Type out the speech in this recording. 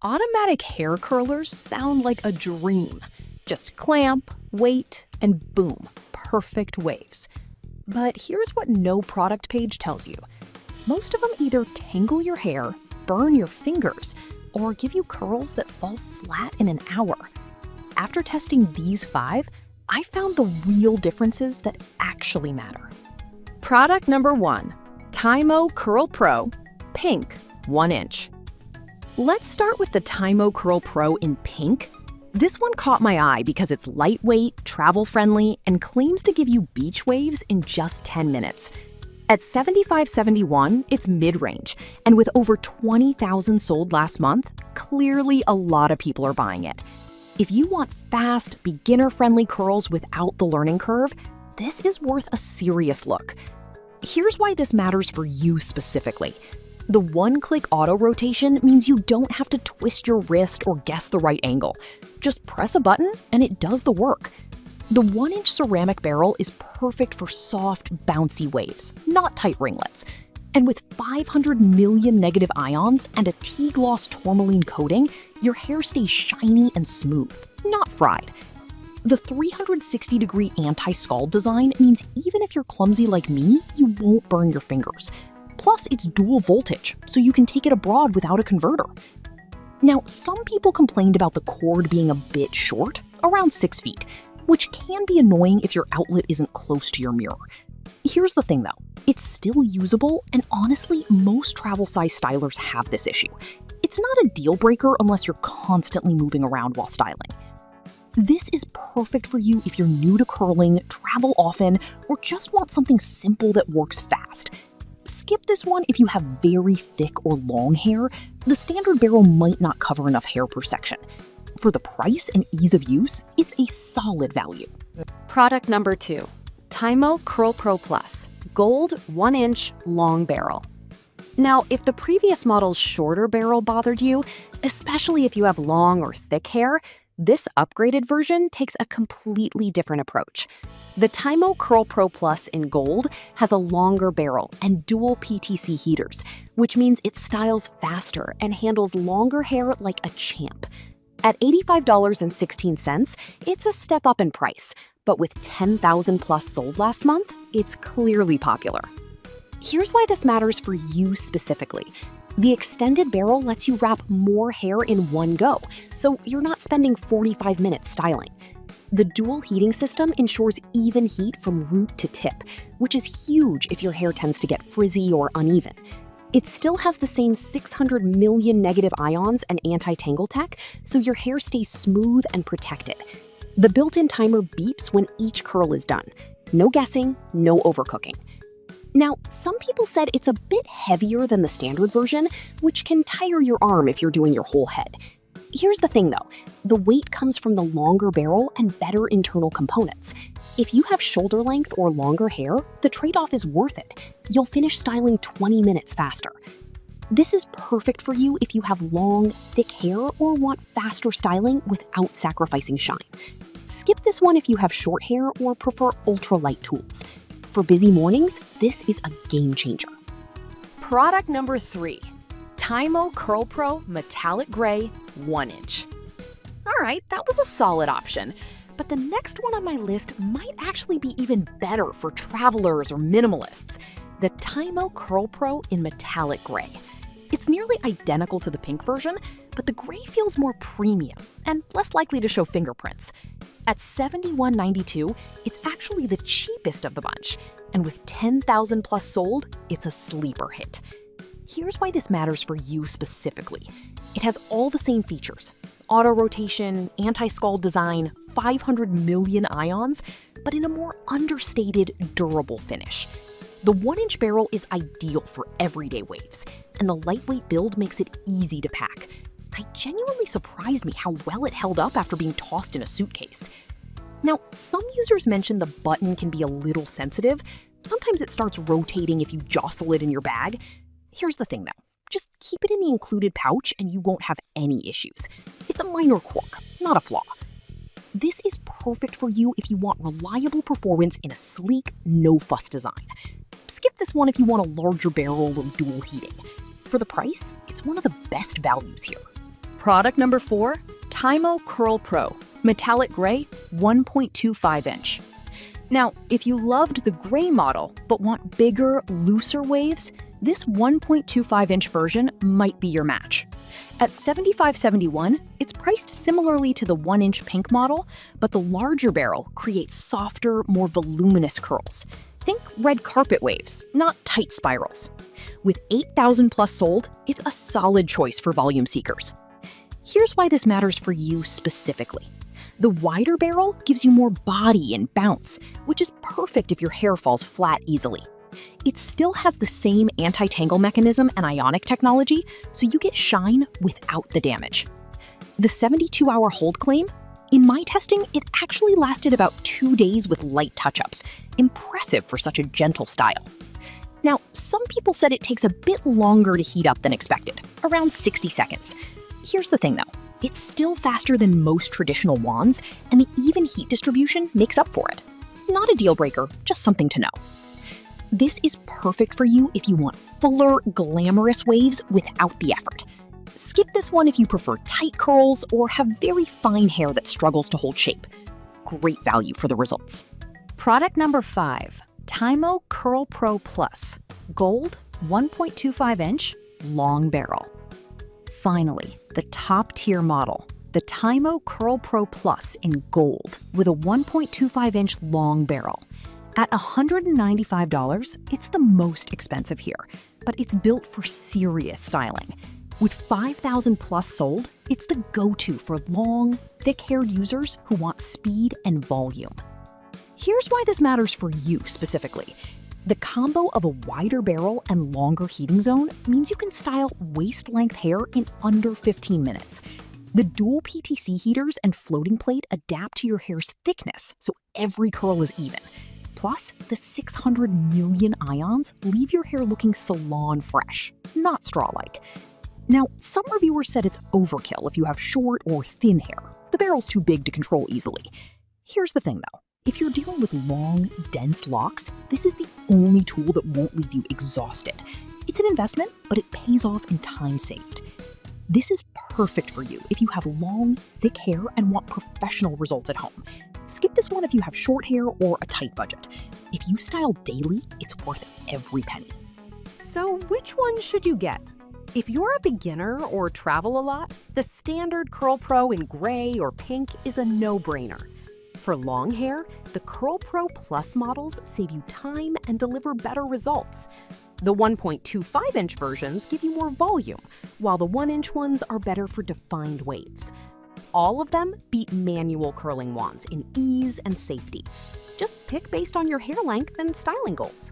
Automatic hair curlers sound like a dream. Just clamp, wait, and boom, perfect waves. But here's what no product page tells you. Most of them either tangle your hair, burn your fingers, or give you curls that fall flat in an hour. After testing these 5, I found the real differences that actually matter. Product number 1, Tymo Curl Pro, pink, 1 inch. Let's start with the Tymo Curl Pro in pink. This one caught my eye because it's lightweight, travel-friendly, and claims to give you beach waves in just 10 minutes. At $75.71, it's mid-range, and with over 20,000 sold last month, clearly a lot of people are buying it. If you want fast, beginner-friendly curls without the learning curve, this is worth a serious look. Here's why this matters for you specifically. The one-click auto rotation means you don't have to twist your wrist or guess the right angle. Just press a button and it does the work. The 1-inch ceramic barrel is perfect for soft, bouncy waves, not tight ringlets. And with 500 million negative ions and a T-gloss tourmaline coating, your hair stays shiny and smooth, not fried. The 360-degree anti-scald design means even if you're clumsy like me, you won't burn your fingers. Plus, it's dual voltage, so you can take it abroad without a converter. Now, some people complained about the cord being a bit short, around 6 feet, which can be annoying if your outlet isn't close to your mirror. Here's the thing though, it's still usable, and honestly, most travel-size stylers have this issue. It's not a deal breaker unless you're constantly moving around while styling. This is perfect for you if you're new to curling, travel often, or just want something simple that works fast. Skip this one if you have very thick or long hair. The standard barrel might not cover enough hair per section. For the price and ease of use, it's a solid value. Product number 2, Tymo Curl Pro Plus, gold 1-inch long barrel. Now, if the previous model's shorter barrel bothered you, especially if you have long or thick hair, this upgraded version takes a completely different approach. The Tymo Curl Pro Plus in gold has a longer barrel and dual PTC heaters, which means it styles faster and handles longer hair like a champ. At $85.16, it's a step up in price, but with 10,000 plus sold last month, it's clearly popular. Here's why this matters for you specifically. The extended barrel lets you wrap more hair in one go, so you're not spending 45 minutes styling. The dual heating system ensures even heat from root to tip, which is huge if your hair tends to get frizzy or uneven. It still has the same 600 million negative ions and anti-tangle tech, so your hair stays smooth and protected. The built-in timer beeps when each curl is done. No guessing, no overcooking. Now, some people said it's a bit heavier than the standard version, which can tire your arm if you're doing your whole head. Here's the thing though, the weight comes from the longer barrel and better internal components. If you have shoulder length or longer hair, the trade-off is worth it. You'll finish styling 20 minutes faster. This is perfect for you if you have long, thick hair or want faster styling without sacrificing shine. Skip this one if you have short hair or prefer ultralight tools. For busy mornings, this is a game changer. Product number 3, Tymo Curl Pro Metallic Gray 1-inch. All right, that was a solid option, but the next one on my list might actually be even better for travelers or minimalists. The Tymo Curl Pro in Metallic Gray. It's nearly identical to the pink version, but the gray feels more premium and less likely to show fingerprints. At $71.92, it's actually the cheapest of the bunch, and with 10,000 plus sold, it's a sleeper hit. Here's why this matters for you specifically. It has all the same features: auto rotation, anti-scald design, 500 million ions, but in a more understated, durable finish. The 1-inch barrel is ideal for everyday waves, and the lightweight build makes it easy to pack. It genuinely surprised me how well it held up after being tossed in a suitcase. Now, some users mentioned the button can be a little sensitive. Sometimes it starts rotating if you jostle it in your bag. Here's the thing though, just keep it in the included pouch and you won't have any issues. It's a minor quirk, not a flaw. This is perfect for you if you want reliable performance in a sleek, no-fuss design. Skip this one if you want a larger barrel or dual heating. For the price, it's one of the best values here. Product number 4, Tymo Curl Pro, metallic gray, 1.25 inch. Now, if you loved the gray model but want bigger, looser waves, this 1.25 inch version might be your match. At $75.71, it's priced similarly to the 1-inch pink model, but the larger barrel creates softer, more voluminous curls. Think red carpet waves, not tight spirals. With 8,000 plus sold, it's a solid choice for volume seekers. Here's why this matters for you specifically. The wider barrel gives you more body and bounce, which is perfect if your hair falls flat easily. It still has the same anti-tangle mechanism and ionic technology, so you get shine without the damage. The 72-hour hold claim? In my testing, it actually lasted about 2 days with light touch-ups. Impressive for such a gentle style. Now, some people said it takes a bit longer to heat up than expected, around 60 seconds. Here's the thing though, it's still faster than most traditional wands, and the even heat distribution makes up for it. Not a deal breaker, just something to know. This is perfect for you if you want fuller, glamorous waves without the effort. Skip this one if you prefer tight curls or have very fine hair that struggles to hold shape. Great value for the results. Product number 5, Tymo Curl Pro Plus, gold, 1.25 inch, long barrel. Finally, the top-tier model, the Tymo Curl Pro Plus in gold with a 1.25 inch long barrel. At $195, it's the most expensive here, but it's built for serious styling. With 5,000 plus sold, it's the go-to for long, thick-haired users who want speed and volume. Here's why this matters for you specifically. The combo of a wider barrel and longer heating zone means you can style waist-length hair in under 15 minutes. The dual PTC heaters and floating plate adapt to your hair's thickness, so every curl is even. Plus, the 600 million ions leave your hair looking salon fresh, not straw-like. Now, some reviewers said it's overkill if you have short or thin hair. The barrel's too big to control easily. Here's the thing though, if you're dealing with long, dense locks, this is the only tool that won't leave you exhausted. It's an investment, but it pays off in time saved. This is perfect for you if you have long, thick hair and want professional results at home. Skip this one if you have short hair or a tight budget. If you style daily, it's worth every penny. So which one should you get? If you're a beginner or travel a lot, the standard Curl Pro in gray or pink is a no-brainer. For long hair, the Curl Pro Plus models save you time and deliver better results. The 1.25 inch versions give you more volume, while the 1-inch ones are better for defined waves. All of them beat manual curling wands in ease and safety. Just pick based on your hair length and styling goals.